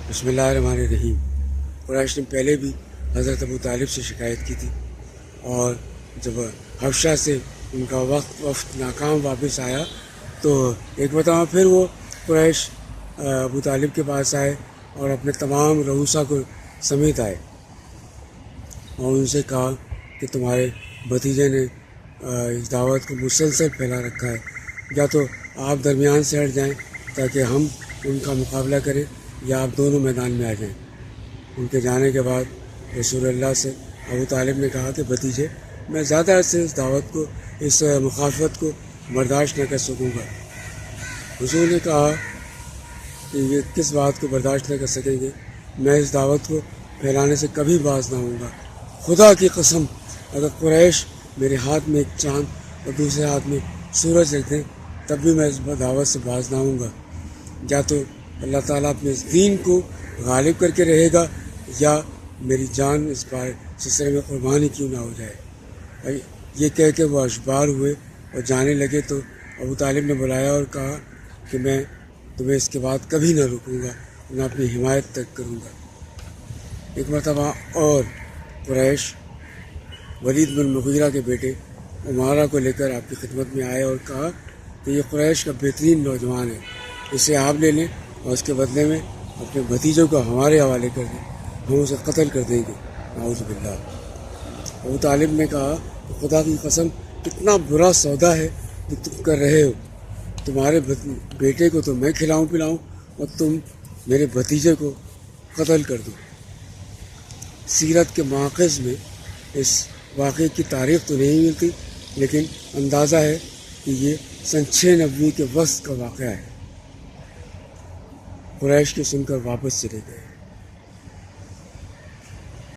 بسم اللہ الرحمن الرحیم۔ قریش نے پہلے بھی حضرت ابو طالب سے شکایت کی تھی، اور جب حبشہ سے ان کا وفد ناکام واپس آیا تو ایک مرتبہ پھر وہ قریش ابو طالب کے پاس آئے اور اپنے تمام رؤسا کو سمیت آئے اور ان سے کہا کہ تمہارے بھتیجے نے اس دعوت کو مسلسل پھیلا رکھا ہے، یا تو آپ درمیان سے ہٹ جائیں تاکہ ہم ان کا مقابلہ کریں، یا آپ دونوں میدان میں آ جائیں۔ ان کے جانے کے بعد رسول اللہ سے ابو طالب نے کہا کہ بھتیجے، میں زیادہ عرصے اس دعوت کو، اس مخالفت کو برداشت نہ کر سکوں گا۔ حضور نے کہا کہ یہ کس بات کو برداشت نہ کر سکیں گے؟ میں اس دعوت کو پھیلانے سے کبھی باز نہ ہوں گا۔ خدا کی قسم، اگر قریش میرے ہاتھ میں ایک چاند اور دوسرے ہاتھ میں سورج رکھ دیں تب بھی میں اس دعوت سے باز نہ ہوں گا۔ یا تو اللہ تعالیٰ اپنے اس دین کو غالب کر کے رہے گا، یا میری جان اس بار سلسلے میں قربانی کیوں نہ ہو جائے۔ یہ کہہ کے وہ اشبار ہوئے اور جانے لگے تو ابو طالب نے بلایا اور کہا کہ میں تمہیں اس کے بعد کبھی نہ رکوں گا، نہ اپنی حمایت تک کروں گا۔ ایک مرتبہ اور قریش ولید بن مغیرہ کے بیٹے عمارہ کو لے کر آپ کی خدمت میں آئے اور کہا کہ یہ قریش کا بہترین نوجوان ہے، اسے آپ لے لیں اور اس کے بدلے میں اپنے بھتیجوں کو ہمارے حوالے کر دیں، ہم اسے قتل کر دیں گے۔ نعوذ باللہ۔ ابو طالب نے کہا کہ خدا کی قسم، کتنا برا سودا ہے جو تم کر رہے ہو۔ تمہارے بیٹے کو تو میں کھلاؤں پلاؤں اور تم میرے بھتیجے کو قتل کر دو۔ سیرت کے ماخذ میں اس واقعے کی تاریخ تو نہیں ملتی، لیکن اندازہ ہے کہ یہ سن 690 کے وسط کا واقعہ ہے۔ قریش کے سن کر واپس چلے گئے۔